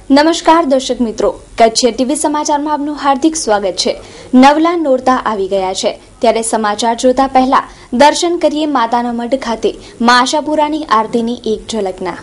નમસ્કાર દર્શક મિત્રો, કચ્છ ટીવી સમાચારમાં આપનું હાર્દિક સ્વાગત છે। નવલા નોરતા આવી ગયા છે ત્યારે સમાચાર જોતા પહેલા દર્શન કરીએ માતાના મઢ ખાતે મા આશાપુરાની આરતીની એક ઝલકના।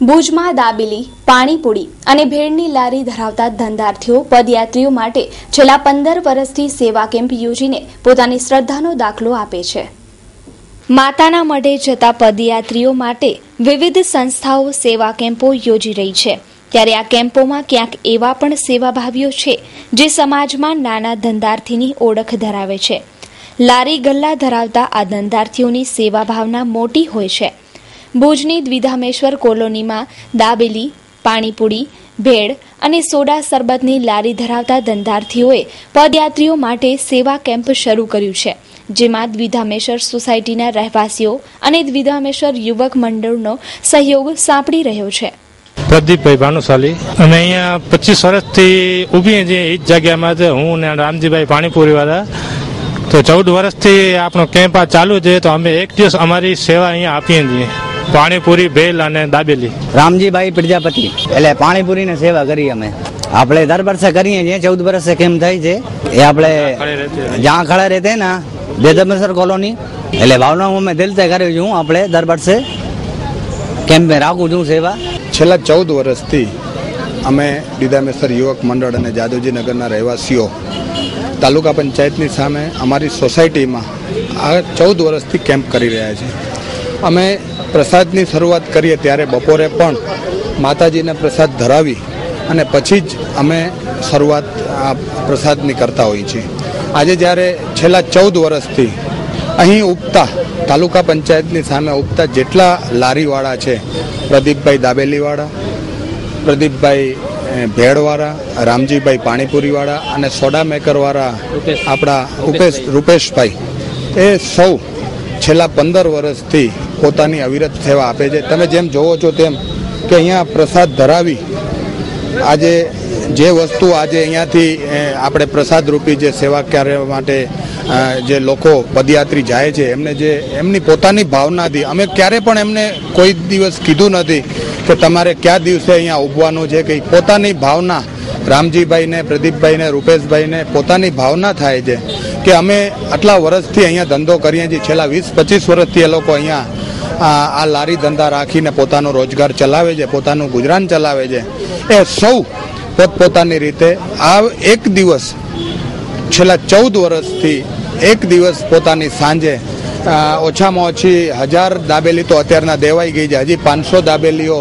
ભુજમાં દાબેલી, પાણીપુરી અને ભેળની લારી ધરાવતા ધંધાર્થીઓ પદયાત્રીઓ માટે છેલ્લા 15 વર્ષથી સેવા કેમ્પ યોજીને પોતાની શ્રદ્ધાનો દાખલો આપે છે। માતાના મઢે જતા પદયાત્રીઓ માટે વિવિધ સંસ્થાઓ સેવા કેમ્પો યોજી રહી છે ત્યારે આ કેમ્પોમાં ક્યાંક એવા પણ સેવાભાવીઓ છે જે સમાજમાં નાના ધંધાર્થીની ઓળખ ધરાવે છે। લારી ગલ્લા ધરાવતા આ ધંધાર્થીઓની સેવા ભાવના મોટી હોય છે। ભુજની દ્વિધામેશ્વર કોલોનીમાં દાબેલી, પાણીપુરી, ભેળ અને સોડા સરબતની લારી ધરાવતા ધંધાર્થીઓએ પદયાત્રીઓ માટે સેવા કેમ્પ શરૂ કર્યું છે, જેમાં દ્વિધામેશ્વર સોસાયટીના રહેવાસીઓ અને દ્વિધામેશ્વર યુવક મંડળનો સહયોગ સાંપડી રહ્યો છે। પ્રદીપભાઈ ભાનુશાલી અને અહીંયા 25 વર્ષથી ઊભી છે એ જ જગ્યામાં હું ને રામજીભાઈ પાણીપુરી વાળા તો 14 વર્ષથી આપણો કેમ્પ આ ચાલુ છે તો અમે એક દિવસ અમારી સેવા અહીંયા આપીએ છીએ। પાણીપુરી, ભેલ અને દાબેલી। રામજીભાઈ પ્રજાપતિ એટલે પાણીપુરી ને સેવા કરી અમે આપણે દર વર્ષે કરીએ છીએ। 14 વર્ષે કેમ થાય છે એ આપણે જ્યાં ખડા રહેતે ને દ્વિધામેશ્વર કોલોની એટલે ભાવના મેં દિલ કર્યું છું આપણે દર વર્ષે કેમ્પ રાખું છું સેવા। છેલ્લા 14 વર્ષથી અમે દ્વિધામેશ્વર યુવક મંડળ અને જાદવજી નગરના રહેવાસીઓ તાલુકા પંચાયતની સામે અમારી સોસાયટીમાં આ 14 વર્ષથી કેમ્પ કરી રહ્યા છીએ। અમે પ્રસાદની શરૂઆત કરીએ ત્યારે બપોરે પણ માતાજીને પ્રસાદ ધરાવી અને પછી જ અમે શરૂઆત પ્રસાદની કરતા હોઈએ છીએ। આજે જ્યારે છેલ્લા 14 વર્ષથી અહીં ઉપતા તાલુકા પંચાયતની સામે ઉપતા જેટલા લારીવાળા છે, પ્રદીપભાઈ દાબેલીવાળા, પ્રદીપભાઈ ભેળવાળા, રામજીભાઈ પાણીપુરીવાળા અને સોડા મેકરવાળા આપણા રૂપેશભાઈ, એ સૌ છેલ્લા 15 વર્ષથી પોતાની અવિરત સેવા આપે છે। તમે જેમ જોવો છો તેમ કે અહીંયા પ્રસાદ ધરાવી આજે જે વસ્તુ આજે અહીંયાથી આપણે પ્રસાદ રૂપી જે સેવા કાર્ય માટે જે લોકો પદયાત્રી જાય છે એમને જે એમની પોતાની ભાવનાથી અમે ક્યારે પણ એમને કોઈ દિવસ કીધું નથી કે તમારે કયા દિવસે અહીંયા ઉભવાનું છે, કે પોતાની ભાવના રામજીભાઈને, પ્રદીપભાઈને, રૂપેશભાઈને પોતાની ભાવના થાય છે કે અમે આટલા વર્ષથી અહીંયા ધંધો કરીએ છીએ। છેલ્લા 20-25 વર્ષથી એ લોકો અહીંયા આ લારી ધંધા રાખીને પોતાનો રોજગાર ચલાવે છે, પોતાનું ગુજરાન ચલાવે છે। એ સૌ પોતપોતાની રીતે આ એક દિવસ છેલ્લા 14 વર્ષથી એક દિવસ પોતાની સાંજે ઓછામાં ઓછી 1000 દાબેલી તો અત્યારના દેવાઈ ગઈ છે, હજી 500 દાબેલીઓ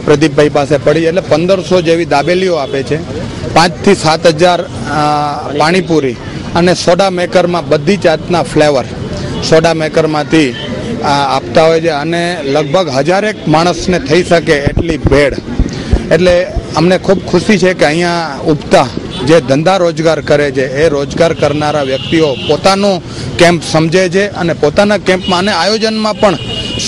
પ્રદીપભાઈ પાસે પડી એટલે 1500 જેવી દાબેલીઓ આપે છે। 5 થી 7000 પાણીપુરી અને સોડા મેકરમાં બધી જાતના ફ્લેવર સોડા મેકરમાંથી આપતા હોય છે અને લગભગ 1000 માણસને થઈ શકે એટલી ભેળ। એટલે અમને ખૂબ ખુશી છે કે અહીંયા ઉપતા જે ધંધા રોજગાર કરે છે એ રોજગાર કરનારા વ્યક્તિઓ પોતાનું કેમ્પ સમજે છે અને પોતાના કેમ્પમાં અને આયોજનમાં પણ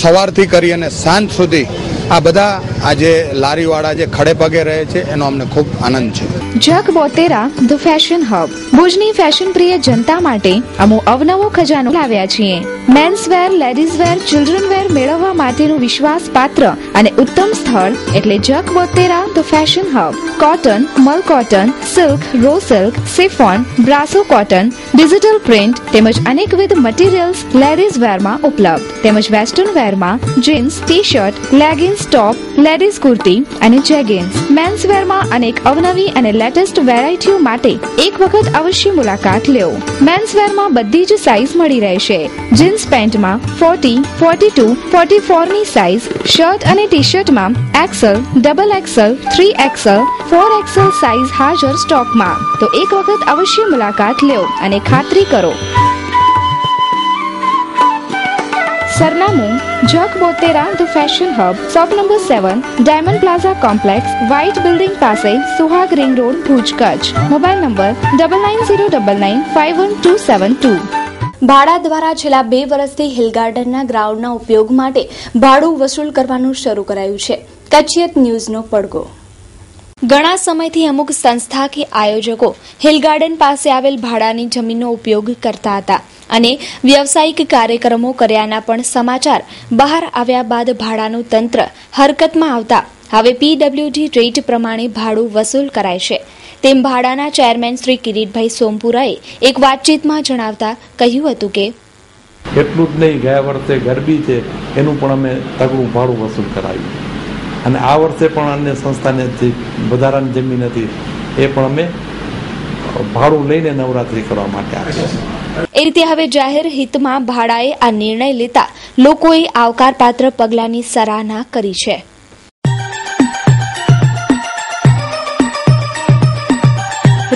સવારથી કરી અને સાંજ સુધી આ બધા આજે લારીવાળા જે ખડે પગે રહે છે એનો અમને ખૂબ આનંદ છે। Jag Botera the fashion hub ભુજની ફેશન પ્રિય જનતા માટે અમો અવનવો ખજાનો લાવ્યા છીએ। Men's wear, ladies wear, children wear મેળવવા માટેનું વિશ્વાસ પાત્ર અને ઉત્તમ સ્થળ એટલે Jag Botera the fashion hub. Cotton, mul cotton, silk, raw silk, chiffon, brasso cotton, digital print તેમજ અનેકવિધ મટીરીયલ્સ લેડીઝ વેરમાં ઉપલબ્ધ તેમજ વેસ્ટર્ન વેરમાં jeans, T shirt, leggings, top, ladies kurti અને જેગિન્સ. મેન્સવેરમાં અનેક અવનવી અને લેટેસ્ટ વેરાયટીઓ માટે એક વખત અવશ્ય મુલાકાત લેવો. મેન્સવેરમાં બધી જ સાઇઝ મળી રહેશે. જીન્સ પેન્ટમાં 40, 42, 44 ની સાઇઝ, શર્ટ અને ટી શર્ટમાં XL, XXL, 3XL, 4XL size હાજર સ્ટોકમાં. તો એક વખત અવશ્ય મુલાકાત લેવો અને ખાતરી કરો. સરનામું જક બોતેરા the fashion hub, shop number 7, diamond plaza complex, white building પાસે, Suhag ring road, Bhuj, Kutch. Mobile number 9909951272. ભાડા દ્વારા છેલ્લા 2 વર્ષથી હિલ ગાર્ડનના ગ્રાઉન્ડના ઉપયોગ માટે ભાડું વસૂલ કરવાનું શરૂ કરાયું છે. કચ્છિયત ન્યૂઝનો પડઘો. ઘણા સમયથી અમુક સંસ્થા કે આયોજકો હિલ ગાર્ડન પાસે આવેલ ભાડાની જમીનનો ઉપયોગ કરતા હતા અને વ્યવસાયિક કાર્યક્રમો કર્યાના પણ સમાચાર બહાર આવ્યા બાદ ભાડાનું તંત્ર હરકતમાં આવતા હવે પીડબ્લ્યુડી રેટ પ્રમાણે ભાડું વસૂલ કરાય છે તેમ ભાડાના ચેરમેન શ્રી કિરીટભાઈ સોમપુરાએ એક વાતચીતમાં જણાવતા કહ્યું હતું કે એટલું જ નહીં, ગયા વર્ષે ગરબી છે એનું પણ અમે તગડું ભાડું વસૂલ કરાવ્યું અને આ વર્ષે પણ અન્ય સંસ્થાને જે વધારાની જમીન હતી એ પણ અમે ભાડું લઈને નવરાત્રી કરવા માટે આવ્યા. એ રીતે હવે જાહેર હિતમાં ભાડાએ આ નિર્ણય લેતા લોકોએ આવકારપાત્ર પગલાંની સરાહના કરી છે.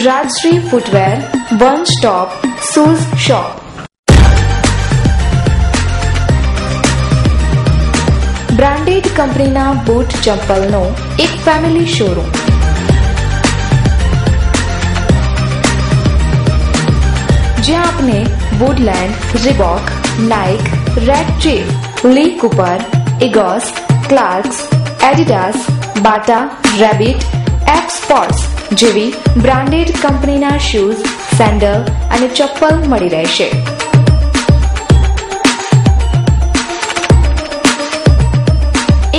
Rajshree footwear, one stop shoes shop. Branded કંપનીના બૂટ ચપ્પલનો એક ફેમિલી શોરૂમ. જ્યાં આપને Woodland, Reebok, Nike, Red Chief, Lee Cooper, Egoss, Clarks, Adidas, Bata, Rabbit, F Sports જેવી બ્રાન્ડેડ કંપનીના શૂઝ, સેન્ડલ અને ચપ્પલ મળી રહેશે.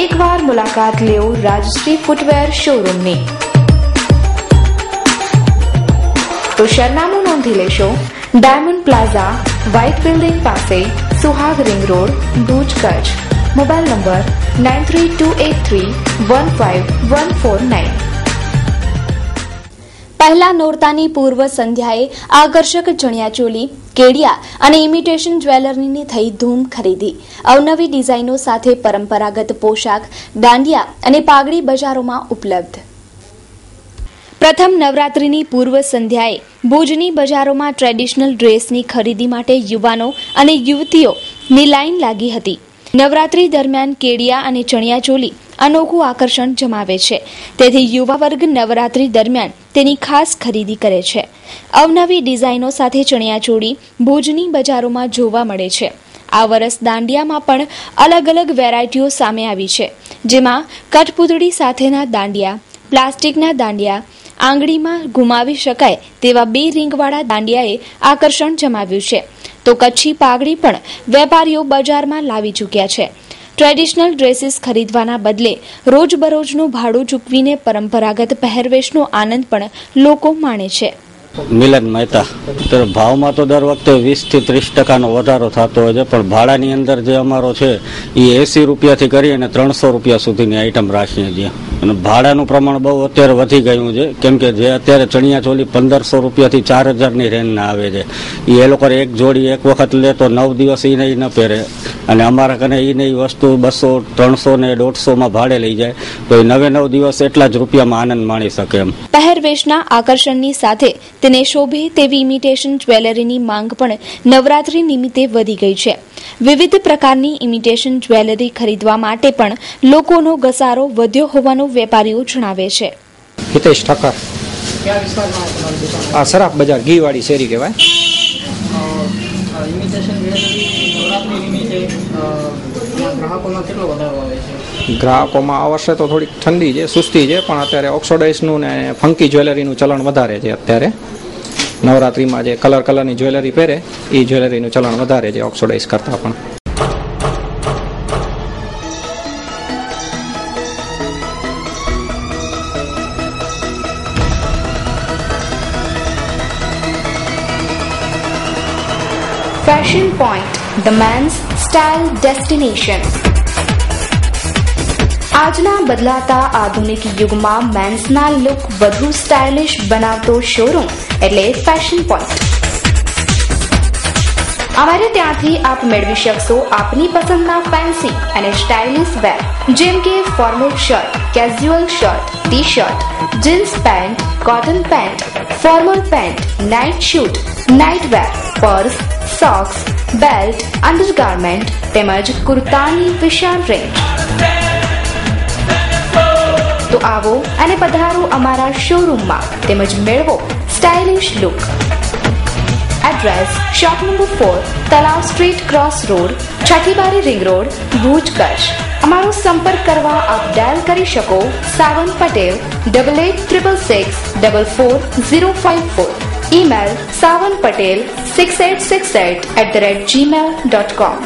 એકવાર મુલાકાત લેવો રાજશ્રી ફૂટવેર શોરૂમની. તો સરનામું નોંધી લેશો. ડાયમંડ પ્લાઝા, વ્હાઇટ બિલ્ડિંગ પાસે, Suhag ring road, Bhuj, Kutch. Mobile number 9328315149. પહેલા નોરતાની પૂર્વ સંધ્યાએ આકર્ષક ચણિયાચોલી, કેડિયા અને ઇમિટેશન જ્વેલરીની થઈ ધૂમ ખરીદી. અવનવી ડિઝાઇનો સાથે પરંપરાગત પોશાક, દાંડિયા અને પાઘડી બજારોમાં ઉપલબ્ધ. પ્રથમ નવરાત્રીની પૂર્વ સંધ્યાએ ભુજની બજારોમાં ટ્રેડિશનલ ડ્રેસની ખરીદી માટે યુવાનો અને યુવતીઓની લાઇન લાગી હતી. નવરાત્રી દરમિયાન કેડિયા અને ચણિયાચોલી અનોખું આકર્ષણ જમાવે છે, તેથી યુવા વર્ગ નવરાત્રી દરમિયાન તેની ખાસ ખરીદી કરે છે. અવનવી ડિઝાઇનો સાથે ચણિયાચોળી ભુજની બજારોમાં જોવા મળે છે. આ વર્ષ દાંડિયામાં પણ અલગ અલગ વેરાયટીઓ સામે આવી છે, જેમાં કઠપૂતળી સાથેના દાંડિયા, પ્લાસ્ટિકના દાંડિયા, આંગળીમાં ગુમાવી શકાય તેવા 2 રીંગવાળા દાંડિયાએ આકર્ષણ જમાવ્યું છે. તો કચ્છી પાઘડી પણ વેપારીઓ બજારમાં લાવી ચૂક્યા છે. ટ્રેડિશનલ ડ્રેસીસ ખરીદવાના બદલે રોજબરોજનું ભાડું ચૂકવીને પરંપરાગત પહેરવેશનો આનંદ પણ લોકો માણે છે. મિલન મહેતા. ભાવમાં તો દર વખતે 20 થી 30% વધારો થતો હોય છે, પણ ભાડાની અંદર જે અમારો છે એ 80 રૂપિયાથી કરી અને 300 રૂપિયા સુધીની આઈટમ રાખીએ છીએ. અને ભાડાનું પ્રમાણ બહુ અત્યારે વધી ગયું છે, કેમ કે જે અત્યારે ચણિયાચોલી 1500 રૂપિયાથી 4000ની રેન્જના આવે છે. એ લોકો એક જોડી એક વખત લે તો 9 દિવસ એ નહીં ન પહેરે, અને અમારા કને એ નહીં વસ્તુ 200, 300 ને 150માં ભાડે લઈ જાય તો એ 9 દિવસ એટલા જ રૂપિયામાં આનંદ માણી શકે એમ. પહેરવેશના આકર્ષણની સાથે તેને શોભે તેવી ઇમિટેશન જ્વેલરીની માંગ પણ નવરાત્રી નિમિત્તે વધી ગઈ છે. વિવિધ પ્રકારની ઇમિટેશન જ્વેલરી ખરીદવા માટે પણ લોકોનો ઘસારો વધ્યો હોવાનું વેપારીઓ જણાવે છે. હિતેશ ઠક્કર, આ સરાફ બજાર ઘીવાળી શેરી કહેવાય. ગ્રાહકોમાં આ વર્ષે તો થોડીક ઠંડી છે, સુસ્તી છે, પણ અત્યારે ઓક્સોડાઇઝનું ને ફંકી જ્વેલરીનું ચલણ વધારે છે. અત્યારે નવરાત્રીમાં જે કલરની જ્વેલરી પહેરે એ જ્વેલરીનું ચલણ વધારે છે ઓક્સોડાઇઝ કરતાં પણ. Fashion Point, the men's style destination. આજના બદલાતા આધુનિક યુગમાં મેન્સના લુક વધુ સ્ટાઇલિશ બનાવતો શોરૂમ એટલે ફેશન પોઈન્ટ. અમારે ત્યાંથી આપ મેળવી શકશો આપની પસંદના ફેન્સી અને સ્ટાઇલિશ વેર જેમ કે formal shirt, casual shirt, T shirt, jeans pant, cotton pant, formal pant, night suit, night wear, purse, socks, belt, undergarment તેમજ કુર્તાની વિશાળ રેન્જ. તો આવો અને પધારો અમારા શોરૂમમાં તેમજ મેળવો stylish look. Address shop number 4, Talav street, cross road, Chhathibari ring road, Bhuj, Kutch. અમારો સંપર્ક કરવા આપ ડાયલ કરી શકો સાવન પટેલ 8866644054. Email savanpatel6868@gmail.com.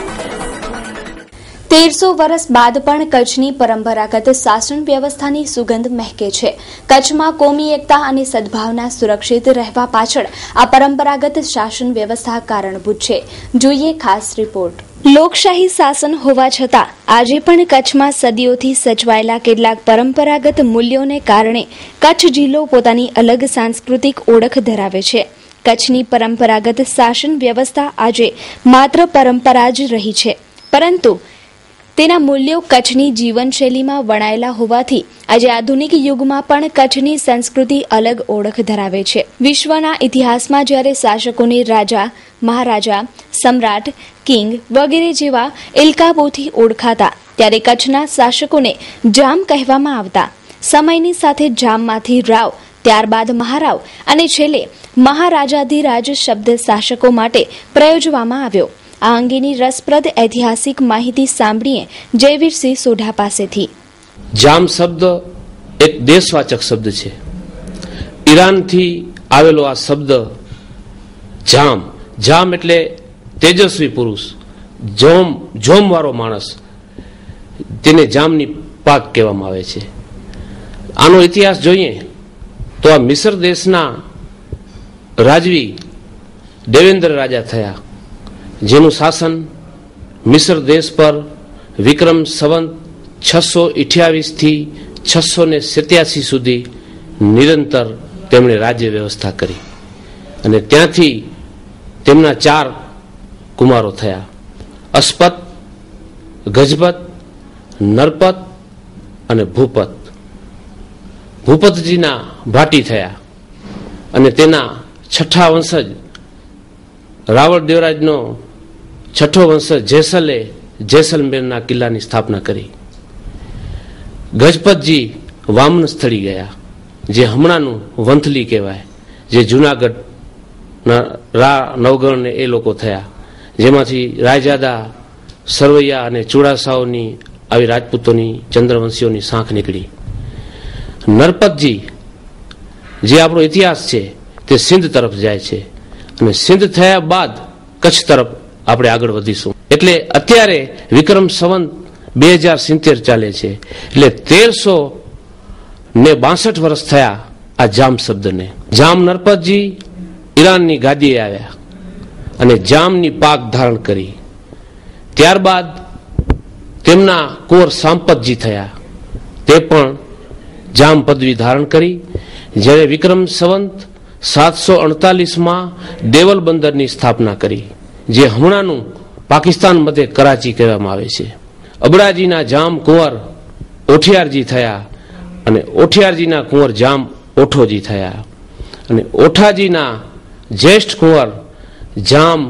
1300 વર્ષ બાદ પણ કચ્છની પરંપરાગત શાસન વ્યવસ્થાની સુગંધ મહેકે છે. કચ્છમાં કોમી એકતા અને સદભાવના સુરક્ષિત રહેવા પાછળ આ પરંપરાગત શાસન વ્યવસ્થા કારણભૂત છે. જોઈએ ખાસ રિપોર્ટ. લોકશાહી શાસન હોવા છતાં આજે પણ કચ્છમાં સદીઓથી સચવાયેલા કેટલાક પરંપરાગત મૂલ્યોને કારણે કચ્છ જિલ્લો પોતાની અલગ સાંસ્કૃતિક ઓળખ ધરાવે છે. કચ્છની પરંપરાગત શાસન વ્યવસ્થા આજે માત્ર પરંપરા જ રહી છે, પરંતુ તેના મૂલ્યો કચ્છની જીવનશૈલીમાં વણાયેલા હોવાથી આજે આધુનિક યુગમાં પણ કચ્છની સંસ્કૃતિ અલગ ઓળખ ધરાવે છે. વિશ્વના ઇતિહાસમાં જ્યારે શાસકોને રાજા, મહારાજા, સમ્રાટ, કિંગ વગેરે જેવા ઇલકાબોથી ઓળખાતા, ત્યારે કચ્છના શાસકોને જામ કહેવામાં આવતા. સમયની સાથે જામમાંથી રાવ, ત્યારબાદ મહારાવ અને છેલ્લે મહારાજાધિરાજ શબ્દ શાસકો માટે પ્રયોજવામાં આવ્યો. આ અંગેની રસપ્રદ ઐતિહાસિક માહિતી સાંભળીએ જયવીરસિંહ સોઢા પાસેથી. જામ શબ્દ એક દેશવાચક શબ્દ છે. ઈરાનથી આવેલો આ શબ્દ જામ. જામ એટલે તેજસ્વી પુરુષ, જોમ વાળો માણસ, તેને જામની પાક કહેવામાં આવે છે. આનો ઇતિહાસ જોઈએ તો આ મિસર દેશના રાજવી દેવેન્દ્ર રાજા થયા, જેનું શાસન મિસર દેશ પર વિક્રમ સંવત 628 થી 687 સુધી નિરંતર તેમણે રાજ્ય વ્યવસ્થા કરી અને ત્યાંથી તેમના 4 કુમારો થયા: અસ્પત, ગજપત, નરપત અને ભૂપત. ભૂપતજીના ભાટી થયા અને તેના છઠ્ઠા વંશજ રાવળ દેવરાજનો છઠ્ઠો વંશજ જેસલે જેસલમેરના કિલ્લાની સ્થાપના કરી. ગજપતજી વામન સ્થળી ગયા, જે હમણાંનું વંથલી કહેવાય, જે જુનાગઢના નવગણ ને એ લોકો થયા, જેમાંથી રાયજાદા, સરવૈયા અને ચુડાસાઓની આવી રાજપૂતોની ચંદ્રવંશીઓની સાંખ નીકળી. નરપતજી, જે આપણો ઇતિહાસ છે, તે સિંધ તરફ જાય છે અને સિંધ થયા બાદ કચ્છ તરફ આપણે આગળ વધીશું. એટલે અત્યારે વિક્રમ સંવત 2070 ચાલે છે, એટલે 1362 વર્ષ થયા આ જામ શબ્દને. જામ નરપતજી ઈરાનની ગાદીએ આવ્યા અને જામની પાક ધારણ કરી. ત્યારબાદ તેમના કુંવર સાંપતજી થયા, તે પણ જામ પદવી ધારણ કરી. જ્યારે વિક્રમ સંવત 748માં દેવલ બંદરની સ્થાપના કરી, જે હમણાંનું પાકિસ્તાન મધ્ય કરાચી કહેવામાં આવે છે. અબડાજીના જામ કુંવર ઓઠિયારજી થયા અને ઓઠિયારજીના કુંવર જામ ઓઠોજી થયા અને ઓઠાજીના જ્યેષ્ઠ કુંવર જામ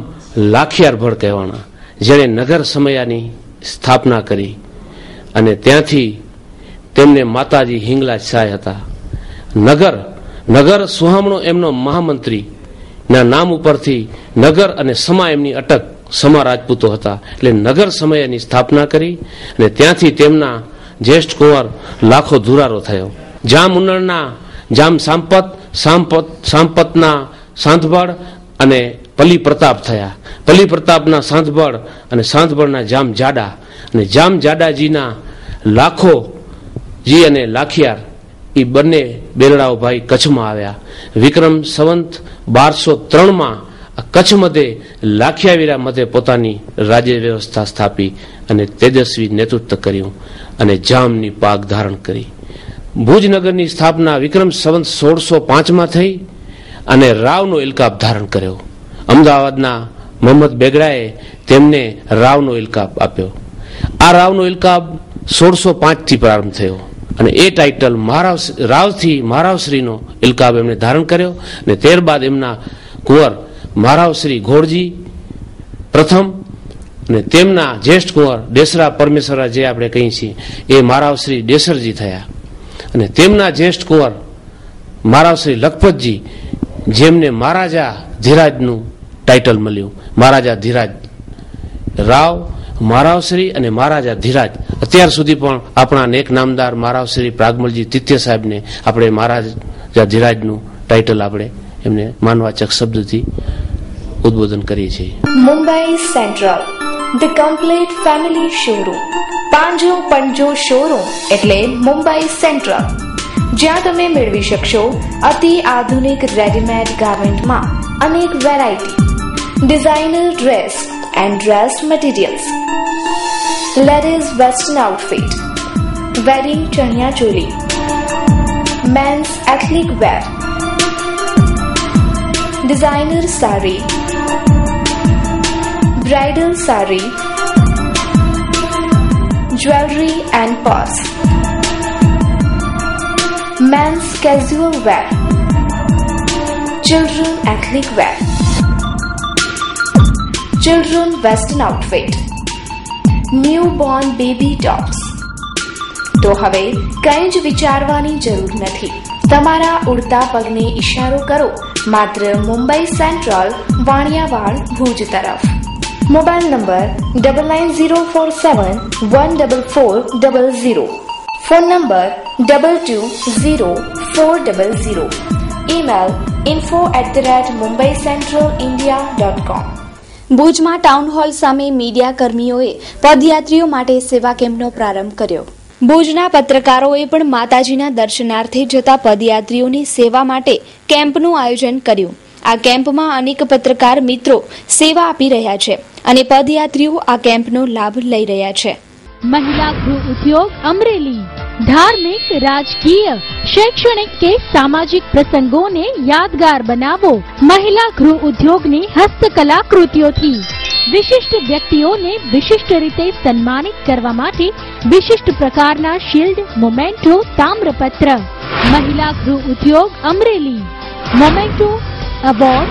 લાખિયારભળ કહેવાના, જેણે નગર સમયાની સ્થાપના કરી અને ત્યાંથી તેમને માતાજી હિંગલાજ સહાય હતા. નગર સુહામણો એમનો મહામંત્રી ના નામ ઉપરથી નગર અને સમા એમની અટક સમા રાજપૂતો હતા, એટલે નગર સમયની સ્થાપના કરી અને ત્યાંથી તેમના જ્યેષ્ઠ કુંવર લાખો ધુરારો થયો. જામ ઉનળના જામ સાંપતના સાંતબળ અને પલી પ્રતાપ થયા. પલી પ્રતાપના સાંતબળ અને સાંતબળના જામ જાડા અને જામ જાડાજીના લાખોજી અને લાખિયાર, એ બંને બેરડાઓ ભાઈ કચ્છમાં આવ્યા. વિક્રમ સંવત 1203માં કચ્છ મધ્યે લાખિયાવીરા મધ્યે પોતાની રાજ્ય વ્યવસ્થા સ્થાપી અને તેજસ્વી નેતૃત્વ કર્યું અને જામની પાક ધારણ કરી. ભુજનગરની સ્થાપના વિક્રમ સંવત 1605 થઈ અને રાવનો ઇલકાબ ધારણ કર્યો. અમદાવાદના મોહમ્મદ બેગડાએ તેમને રાવનો ઇલકાબ આપ્યો. આ રાવનો ઇલકાબ 1605 થી પ્રારંભ થયો અને એ ટાઇટલ રાવથી મહારાવશ્રીનો ઇલકાબ એમણે ધારણ કર્યો અને ત્યારબાદ એમના કુંવર મહારાવશ્રી ઘોડજી પ્રથમ અને તેમના જ્યેષ્ઠ કુંવર ડેસરા પરમેશ્વરા જે આપણે કહીએ છીએ એ મહારાવશ્રી ડેસરજી થયા અને તેમના જ્યેષ્ઠ કુંવર મહારાવશ્રી લખપતજી જેમને મહારાજા ધીરાજનું ટાઇટલ મળ્યું. મહારાજા ધીરાજ રાવ, મહારાવશ્રી અને મહારાજા ધીરાજ. અત્યાર સુધી પણ આપણા નેક નામદાર મહારાવશ્રી પ્રાગમલજી તિથ્ય સાહેબને આપણે મહારાજા ધીરાજનું ટાઇટલ આપણે એમને માનવાચક શબ્દથી ઉદ્બોધન કરીએ છીએ. Mumbai central, the complete family showroom. પાંજો પંજો શોરૂમ એટલે મુંબઈ સેન્ટ્રલ, જ્યાં તમે મેળવી શકશો અતિ આધુનિક રેડીમેડ ગાર્મેન્ટમાં અનેક variety, designer dress and dress materials, ladies western outfit, wedding ચણિયા ચોલી, men's ethnic wear, designer sari, bridal sari, jewellery and purse, men's casual wear, children ethnic wear, children western outfit, newborn baby tops. તો હવે કંઈ જ વિચારવાની જરૂર નથી. તમારા ઉડતા પગને ઈશારો કરો માત્ર મુંબઈ સેન્ટ્રલ, વાણિયાવાડ, ભુજ તરફ. Mobile number 9904714400, phone number 220400, email info@mumbaicentralindia.com. ભુજમાં ટાઉન હોલ સામે મીડિયા કર્મીઓએ પદયાત્રીઓ માટે સેવા કેમ્પનો પ્રારંભ કર્યો. ભુજના પત્રકારોએ પણ માતાજીના દર્શનાર્થે જતા પદયાત્રીઓની સેવા માટે કેમ્પનું આયોજન કર્યું. આ કેમ્પમાં અનેક પત્રકાર મિત્રો સેવા આપી રહ્યા છે અને પદયાત્રીઓ આ કેમ્પનો લાભ લઈ રહ્યા છે. महिला गृह उद्योग अमरेली धार्मिक, राजकीय, शैक्षणिक के सामाजिक प्रसंगों ने यादगार बनावो. महिला गृह उद्योगની હસ્તકલા કૃતિઓથી વિશિષ્ટ વ્યક્તિઓને વિશિષ્ટ રીતે સન્માનિત કરવા માટે વિશિષ્ટ પ્રકારના શિલ્ડ, મોમેન્ટો, તામ્રપત્ર. महिला गृह उद्योग अमरेली, મોમેન્ટો, એવોર્ડ.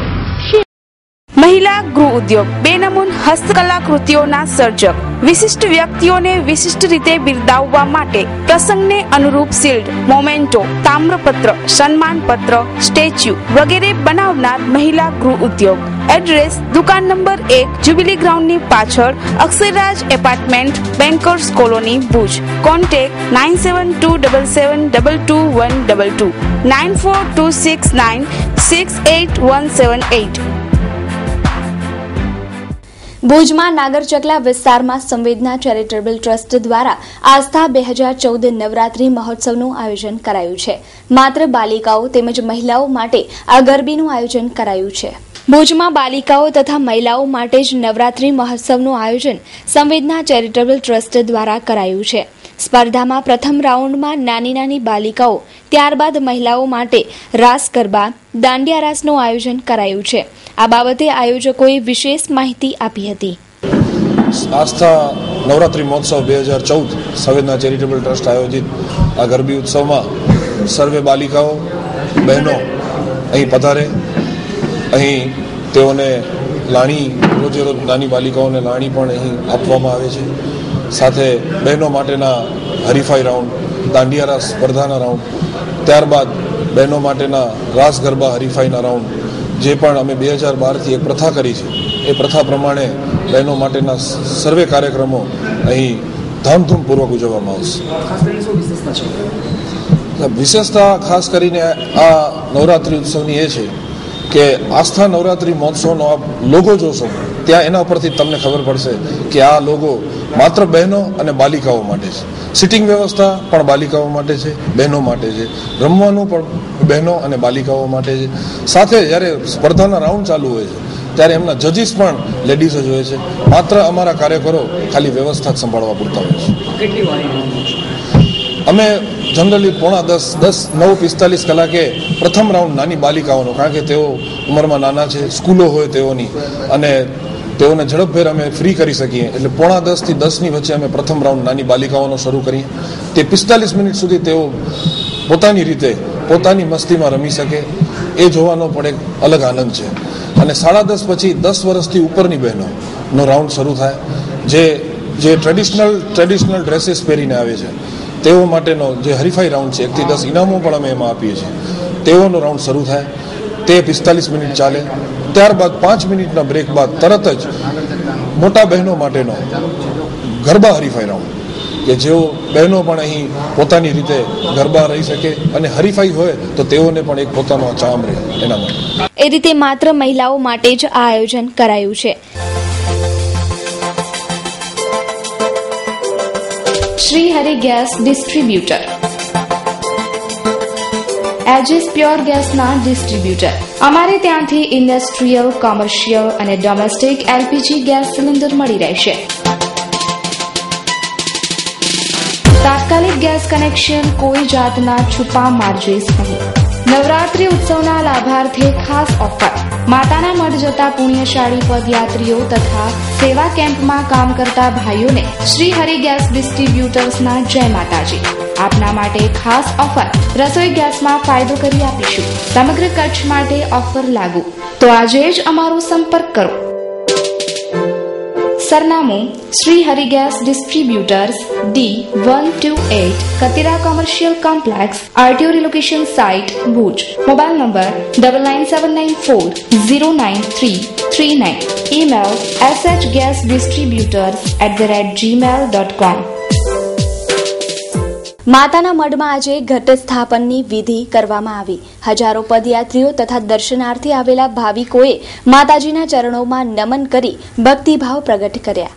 મહિલા ગૃહ ઉદ્યોગ બેનમૂન હસ્તકલા કૃતિઓના સર્જક, વિશિષ્ટ વ્યક્તિઓને વિશિષ્ટ રીતે બિરદાવવા માટે પ્રસંગને અનુરૂપ શિલ્ડ, મોમેન્ટો, તામ્રપત્ર, સન્માનપત્ર, સ્ટેચ્યુ વગેરે બનાવનાર મહિલા ગૃહ ઉદ્યોગ. એડ્રેસ દુકાન નંબર 1, જ્યુબિલી ગ્રાઉન્ડની પાછળ, Aksharraj apartment, bankers colony, Bhuj. Contact 9727722122, 9426968178. ભુજમાં નાગરચકલા વિસ્તારમાં સંવેદના ચેરિટેબલ ટ્રસ્ટ દ્વારા આસ્થા 2014 નવરાત્રી મહોત્સવનું આયોજન કરાયું છે. માત્ર બાલિકાઓ તેમજ મહિલાઓ માટે આ ગરબીનું આયોજન કરાયું છે. ભુજમાં બાલિકાઓ તથા મહિલાઓ માટે જ નવરાત્રી મહોત્સવનું આયોજન સંવેદના ચેરિટેબલ ટ્રસ્ટ દ્વારા કરાયું છે. સ્પર્ધામાં પ્રથમ રાઉન્ડમાં નાની નાની બાલિકાઓ, ત્યારબાદ મહિલાઓ માટે રાસ ગરબા, દાંડિયા રાસનું આયોજન કરાયું છે. આ બાબતે આયોજકોએ વિશેષ માહિતી આપી હતી. આસ્થા નવરાત્રી મહોત્સવ 2014 સંવેદના ચેરિટેબલ ટ્રસ્ટ આયોજિત આ ગરબી ઉત્સવમાં સર્વે બાલિકાઓ, બહેનો અહીં પધારે. અહીં તેઓને લાણી, રોજે રોજ નાની બાલિકાઓને લાણી પણ અહીં આપવામાં આવે છે. સાથે બહેનો માટેના હરીફાઈ રાઉન્ડ, દાંડિયા રાસ સ્પર્ધાના રાઉન્ડ, ત્યારબાદ બહેનો માટેના રાસ ગરબા હરીફાઈના રાઉન્ડ, જે પણ અમે 2012થી એક પ્રથા કરી છે એ પ્રથા પ્રમાણે બહેનો માટેના સર્વે કાર્યક્રમો અહીં ધામધૂમપૂર્વક ઉજવવામાં આવશે. વિશેષતા ખાસ કરીને આ નવરાત્રિ ઉત્સવની એ છે કે આસ્થા નવરાત્રિ મહોત્સવનો આપ લોગો જોશો ત્યાં એના ઉપરથી તમને ખબર પડશે કે આ લોગો માત્ર બહેનો અને બાલિકાઓ માટે છે. સિટિંગ વ્યવસ્થા પણ બાલિકાઓ માટે છે, બહેનો માટે છે. રમવાનું પણ બહેનો અને બાલિકાઓ માટે છે. સાથે જ્યારે સ્પર્ધાના રાઉન્ડ ચાલુ હોય છે ત્યારે એમના જજીસ પણ લેડીઝ જ હોય છે. માત્ર અમારા કાર્યકરો ખાલી વ્યવસ્થા જ સંભાળવા પૂરતા હોય છે. અમે જનરલી 9:45 કલાકે પ્રથમ રાઉન્ડ નાની બાલિકાઓનો, કારણ કે તેઓ ઉંમરમાં નાના છે, સ્કૂલો હોય તેઓની, અને તેઓને ઝડપભેર અમે ફ્રી કરી શકીએ એટલે 9:45 થી 10ની વચ્ચે અમે પ્રથમ રાઉન્ડ નાની બાલિકાઓનો શરૂ કરીએ. તે 45 મિનિટ સુધી તેઓ પોતાની રીતે પોતાની મસ્તીમાં રમી શકે એ જોવાનો પણ એક અલગ આનંદ છે. અને 10:30 પછી 10 વર્ષથી ઉપરની બહેનોનો રાઉન્ડ શરૂ થાય, જે ટ્રેડિશનલ ડ્રેસીસ પહેરીને આવે છે તેઓ માટેનો જે હરીફાઈ રાઉન્ડ છે, 1 થી 10 ઇનામો પણ અમે એમાં આપીએ છીએ. તેઓનો રાઉન્ડ શરૂ થાય, તે 45 મિનિટ ચાલે. ત્યારબાદ 5 મિનિટના બ્રેક બાદ તરત જ મોટા બહેનો માટેનો ગરબા હરીફાઈ રાઉન્ડ, કે જેઓ બહેનો પણ અહીં પોતાની રીતે ગરબા રહી શકે અને હરીફાઈ હોય તો તેઓને પણ એક પોતાનો ચામ રહે એના માટે. એ રીતે માત્ર મહિલાઓ માટે જ આ આયોજન કરાયું છે. Shri Hari gas distributor, Aegis pure ગેસના ડિસ્ટ્રીબ્યુટર. અમારે ત્યાંથી ઇન્ડસ્ટ્રીયલ, કોમર્શિયલ અને ડોમેસ્ટિક એલપીજી ગેસ સિલિન્ડર મળી રહેશે. તાત્કાલિક ગેસ કનેક્શન, કોઈ જાતના છુપા માર્જિસ નહીં. નવરાત્રી ઉત્સવના લાભાર્થે ખાસ ઓફર. માતાના મઢ જતા પુણ્યશાળી પદયાત્રીઓ તથા સેવા કેમ્પમાં કામ કરતા ભાઈઓને શ્રી હરિ ગેસ ડિસ્ટ્રીબ્યુટર્સના જય માતાજી. આપના માટે ખાસ ઓફર, રસોઈ ગેસમાં ફાયદો કરી આપીશું. સમગ્ર કચ્છ માટે ઓફર લાગુ. તો આજે જ અમારો સંપર્ક કરો. સરનામું Shri Hari gas distributors, D128 Katira commercial complex, RTO relocation site, Bhuj. Mobile number 9974093339. Email shgasdistributors@gmail.com. માતાના મઢમાં આજે ઘટ સ્થાપનની વિધિ કરવામાં આવી. હજારો પદયાત્રીઓ તથા દર્શનાર્થી આવેલા ભાવિકોએ માતાજીના ચરણોમાં નમન કરી ભક્તિભાવ પ્રગટ કર્યા.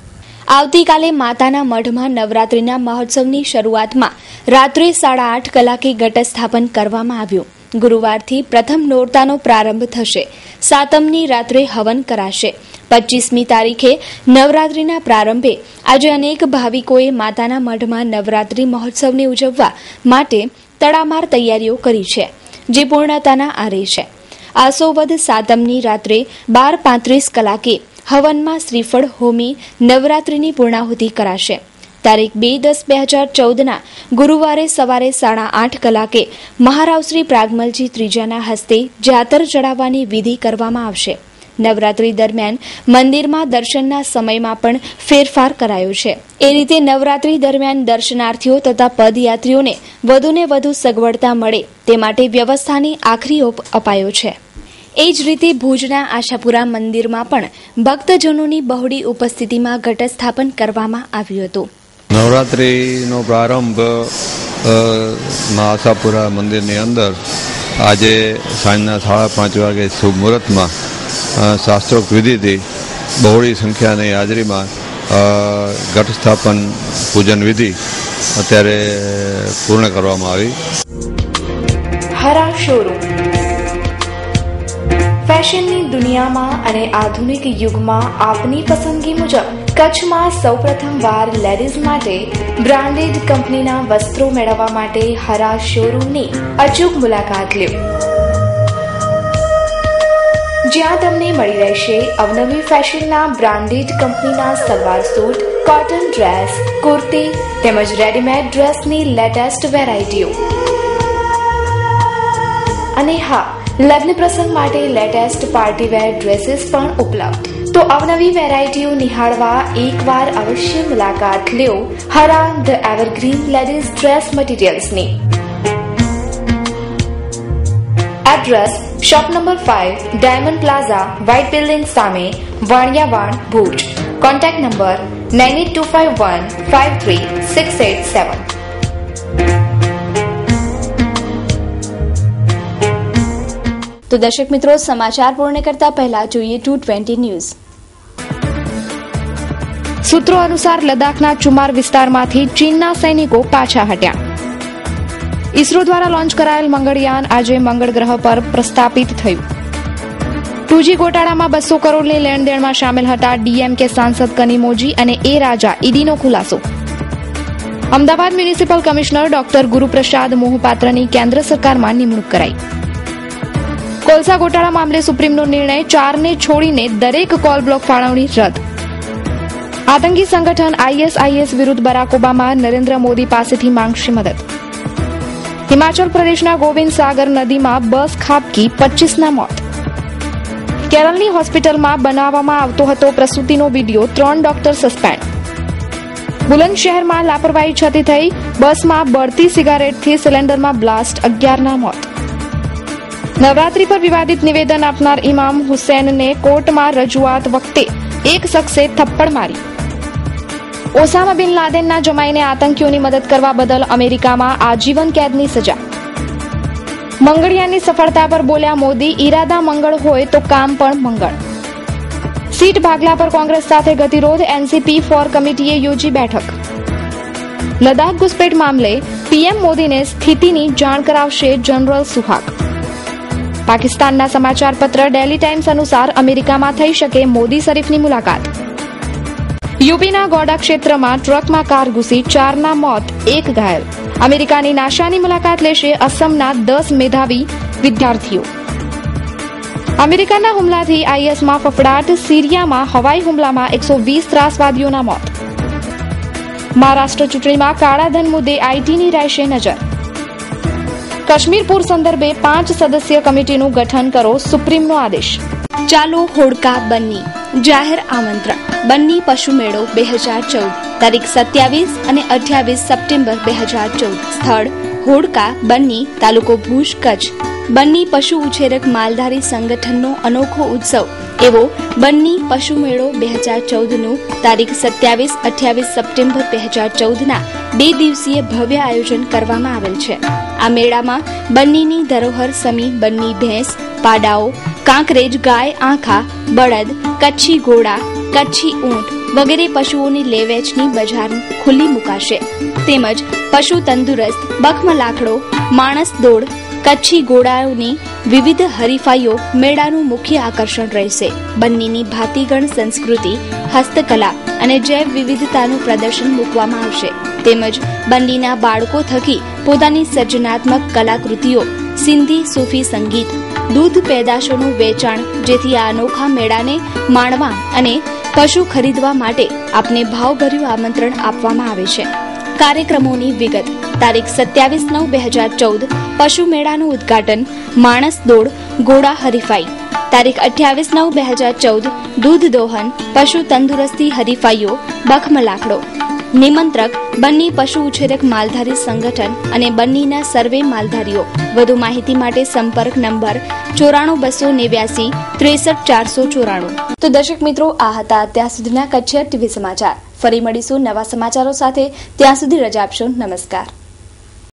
આવતીકાલે માતાના મઢમાં નવરાત્રીના મહોત્સવની શરૂઆતમાં રાત્રે 8:30 કલાકે ઘટ સ્થાપન કરવામાં આવ્યું. ગુરુવારથી પ્રથમ નોરતાનો પ્રારંભ થશે. 7મની રાત્રે હવન કરાશે. 25મી તારીખે નવરાત્રીના પ્રારંભે આજે અનેક ભાવિકોએ માતાના મઢમાં નવરાત્રી મહોત્સવને ઉજવવા માટે તડામાર તૈયારીઓ કરી છે, જે પૂર્ણતાના આરે છે. આસોવદ 7મની રાત્રે 12:35 કલાકે હવનમાં શ્રીફળ હોમી નવરાત્રીની પૂર્ણાહુતિ કરાશે. તારીખ 2/10/2014ના ગુરુવારે સવારે 8:30 કલાકે મહારાવશ્રી પ્રાગમલજી ત્રીજાના હસ્તે જાતર ચડાવવાની વિધિ કરવામાં આવશે. નવરાત્રી દરમિયાન મંદિરમાં દર્શનના સમયમાં પણ ફેરફાર કરાયો છે. એ રીતે નવરાત્રી દરમિયાન દર્શનાર્થીઓ તથા પદયાત્રીઓને વધુને વધુ સગવડતા મળે તે માટે વ્યવસ્થાની આખરી ઓપ અપાયો છે. એ જ રીતે ભુજના આશાપુરા મંદિરમાં પણ ભક્તજનોની બહોળી ઉપસ્થિતિમાં ઘટ સ્થાપન કરવામાં આવ્યું હતું. નવરાત્રિનો પ્રારંભ આશાપુરા મંદિરની અંદર આજે સાંજના 5:30 વાગે શુભ મુહૂર્તમાં શાસ્ત્રોક્ત વિધિથી બહોળી સંખ્યાની હાજરીમાં ઘટ સ્થાપન પૂજન વિધિ અત્યારે પૂર્ણ કરવામાં આવી. હરા શોરૂમ ફેશનની દુનિયામાં અને આધુનિક યુગમાં આપની પસંદગી મુજબ કચ્છમાં સૌપ્રથમવાર લેડીઝ માટે બ્રાન્ડેડ કંપનીના વસ્ત્રો મેળવવા માટે હરા શોરૂમની અચૂક મુલાકાત લો. જ્યાં તમને મળી રહેશે અવનવી ફેશનના બ્રાન્ડેડ કંપનીના salwar suit, cotton dress, kurti તેમજ રેડીમેડ ડ્રેસની લેટેસ્ટ વેરાયટીઓ. અને હા, લગ્ન પ્રસંગ માટે લેટેસ્ટ પાર્ટીવેર ડ્રેસીસ પણ ઉપલબ્ધ. તો અવનવી વેરાયટીઓ નિહાળવા એકવાર અવશ્ય મુલાકાત લો Hara the evergreen ladies dress મટીરિયલ્સની. Address shop number 5, diamond plaza, white building સામે, વાણિયાવાડ, ભુજ. Contact number 9825153687. તો દર્શક મિત્રો, સમાચાર પૂર્ણ કરતા પહેલા જોઈએ 220 ન્યૂઝ. સૂત્રો અનુસાર લદ્દાખના ચુમાર વિસ્તારમાંથી ચીનના સૈનિકો પાછા હટ્યા. ઇસરો દ્વારા લોન્ચ કરાયેલ મંગળયાન આજે મંગળ ગ્રહ પર પ્રસ્થાપિત થયું. 2G ગોટાળામાં 200 કરોડની લેણદેણમાં સામેલ હતા ડીએમકે સાંસદ કનીમોજી અને એ રાજા ઈડીનો ખુલાસો. Ahmedabad municipal commissioner doctor Guruprasad મોહપાત્રની કેન્દ્ર સરકારમાં નિમણૂક કરાઈ. કોલસા ગોટાળા મામલે સુપ્રીમનો નિર્ણય, 4 ને છોડીને દરેક કોલ બ્લોક ફાળવણી રદ. આતંકી સંગઠન ISIS વિરુદ્ધ બરાક ઓબામા નરેન્દ્ર મોદી પાસેથી માંગશે મદદ. હિમાચલ પ્રદેશના ગોવિંદ સાગર નદીમાં બસ ખાબકી, 25ના મોત. કેરળની હોસ્પિટલમાં બનાવવામાં આવતો હતો પ્રસૂતિનો વિડીયો, 3 ડોક્ટર સસ્પેન્ડ. બુલંદશહેરમાં લાપરવાહી છતી થઈ, બસમાં બળતી સિગારેટથી સિલિન્ડરમાં બ્લાસ્ટ, 11ના મોત. નવરાત્રી પર વિવાદિત નિવેદન આપનાર ઇમામ હુસૈનને કોર્ટમાં રજૂઆત વખતે એક શખ્સે થપ્પડ મારી. ઓસામા બિન લાદેનના જમાઈને આતંકીઓની મદદ કરવા બદલ અમેરિકામાં આજીવન કેદની સજા. મંગળયાનની સફળતા પર બોલ્યા મોદી, ઈરાદા મંગળ હોય તો કામ પણ મંગળ. સીટ ભાગલા પર કોંગ્રેસ સાથે ગતિરોધ, એનસીપી ફોર કમિટીએ યોજી બેઠક. લદ્દાખ ઘુસપેઠ મામલે પીએમ મોદીને સ્થિતિની જાણ કરાવશે જનરલ સુહાગ. પાકિસ્તાનના સમાચાર પત્ર ડેલી ટાઈમ્સ અનુસાર અમેરિકામાં થઈ શકે મોદી શરીફની મુલાકાત. યુપીના ગોડા ક્ષેત્રમાં ટ્રકમાં કાર ઘૂસી, 4ના મોત, 1 ઘાયલ. અમેરિકાની નાશાની મુલાકાત લેશે અસમના 10 મેધાવી વિદ્યાર્થીઓ. અમેરિકાના હુમલાથી ISમાં ફફડાટ, સિરિયામાં હવાઈ હુમલામાં 120 ત્રાસવાદીઓના મોત. મહારાષ્ટ્ર ચૂંટણીમાં કાળાધન મુદ્દે ITની રહેશે નજર. કાશ્મીર પૂર સંદર્ભે 5 સદસ્ય કમિટીનું ગઠન કરો, સુપ્રીમનો આદેશ. ચાલો હોડકા બન્ની જાહેર આમંત્રણ. બન્ની પશુ મેળો 2014, તારીખ 27 અને 28 સપ્ટેમ્બર 2014. સ્થળ હોડકા બન્ની, તાલુકો ભુજ, કચ્છ. બન્ની પશુ ઉછેરક માલધારી સંગઠનનો અનોખો ઉત્સવ એવો બન્ની પશુ મેળો 2014નું તારીખ 27-28 સપ્ટેમ્બર 2014ના 2 દિવસીય ભવ્ય આયોજન કરવામાં આવેલ છે. આ મેળામાં બન્નીની ધરોહર સમી બન્ની ભેંસ, પાડાઓ, કાંકરેજ ગાય, આંખા, બળદ, કચ્છી ઘોડા, કચ્છી ઊંટ વગેરે પશુઓની લે વેચની બજાર ખુલ્લી મુકાશે. તેમજ પશુ તંદુરસ્ત, બખમ લાકડો, માણસ દોડ, કચ્છી ઘોડાઓની વિવિધ હરીફાઈઓ મેળાનું મુખ્ય આકર્ષણ રહેશે. બન્નીની ભાતીગણ સંસ્કૃતિ, હસ્તકલા અને જૈવ વિવિધતાનું પ્રદર્શન મૂકવામાં આવશે. તેમજ બન્નીના બાળકો થકી પોતાની સર્જનાત્મક કલાકૃતિઓ, સિંધી સૂફી સંગીત, દૂધ પેદાશોનું વેચાણ, જેથી આ અનોખા મેળાને માણવા અને પશુ ખરીદવા માટે આપને ભાવભર્યું આમંત્રણ આપવામાં આવે છે. કાર્યક્રમોની વિગત. તારીખ 27/9/2014 પશુ મેળાનું ઉદ્ઘાટન, માણસ દોડ, ઘોડા હરીફાઈ. તારીખ 28/9/2014 દૂધ દોહન, પશુ તંદુરસ્તી હરીફાઈઓ, બખમ લાકડો. નિમંત્રક બન્ની પશુ ઉછેરક માલધારી સંગઠન અને બન્નીના સર્વે માલધારીઓ. વધુ માહિતી માટે સંપર્ક નંબર 94 289 63 494. તો દર્શક મિત્રો, આ હતા અત્યાર સુધીના કચ્છ ટીવી સમાચાર. ફરી મળીશું નવા સમાચારો સાથે. ત્યાં સુધી રજા આપશો. નમસ્કાર.